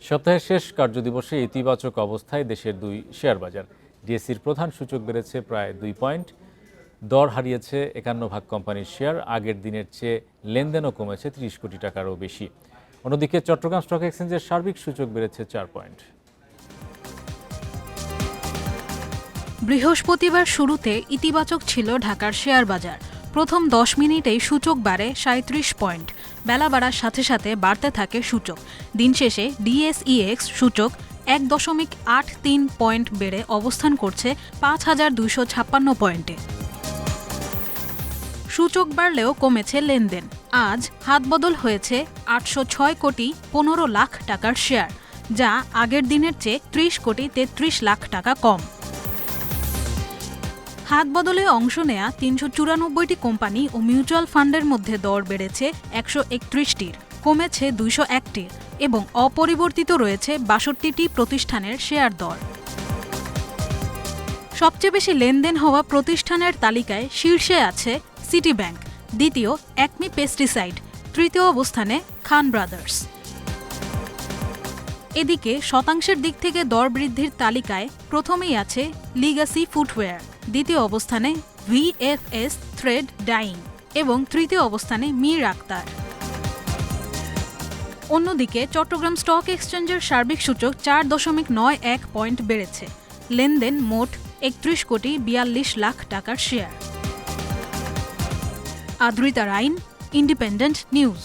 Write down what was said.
সপ্তাহের শেষ কার্যদিবসে ইতিবাচক অবস্থায় দেশের দুই শেয়ার বাজার। ডিএসসির প্রধান সূচক বেড়েছে প্রায় 2 পয়েন্ট, দর হারিয়েছে 51 ভাগ কোম্পানির শেয়ার। আগের দিনের চেয়ে লেনদেনও কমেছে 30 কোটি টাকারও বেশি। অন্যদিকে চট্টগ্রাম স্টক এক্সচেঞ্জের সার্বিক সূচক বেড়েছে 4 পয়েন্ট। বৃহস্পতিবার শুরুতে ইতিবাচক ছিল ঢাকার শেয়ার বাজার। প্রথম 10 মিনিটেই সূচক বাড়ে 37 পয়েন্ট। বেলা বাড়ার সাথে সাথে বাড়তে থাকে সূচক। দিন শেষে ডিএসইএক্স সূচক 1.83 পয়েন্ট বেড়ে অবস্থান করছে 5256 পয়েন্টে। সূচক বাড়লেও কমেছে লেনদেন। আজ হাতবদল হয়েছে 806 কোটি 15 লাখ টাকার শেয়ার, যা আগের দিনের চেয়ে 30 কোটি 33 লাখ টাকা কম। হাত বদলে অংশ নেয়া 394টি কোম্পানি ও মিউচুয়াল ফান্ডের মধ্যে দর বেড়েছে 131টির, কমেছে 201টির এবং অপরিবর্তিত রয়েছে 62টি প্রতিষ্ঠানের শেয়ার দর। সবচেয়ে বেশি লেনদেন হওয়া প্রতিষ্ঠানের তালিকায় শীর্ষে আছে সিটি ব্যাংক, দ্বিতীয় অ্যাকমি পেস্টিসাইড, তৃতীয় অবস্থানে খান ব্রাদার্স। এদিকে শতাংশের দিক থেকে দর বৃদ্ধির তালিকায় প্রথমেই আছে লিগাসি ফুটওয়্যার, দ্বিতীয় অবস্থানে ভিএফএস থ্রেড ডাইং এবং তৃতীয় অবস্থানে মীর আক্তার। অন্যদিকে চট্টগ্রাম স্টক এক্সচেঞ্জের সার্বিক সূচক 4.91 পয়েন্ট বেড়েছে। লেনদেন মোট 31 কোটি 42 লাখ টাকার শেয়ার। আদ্রিতা রাইন, ইন্ডিপেন্ডেন্ট নিউজ।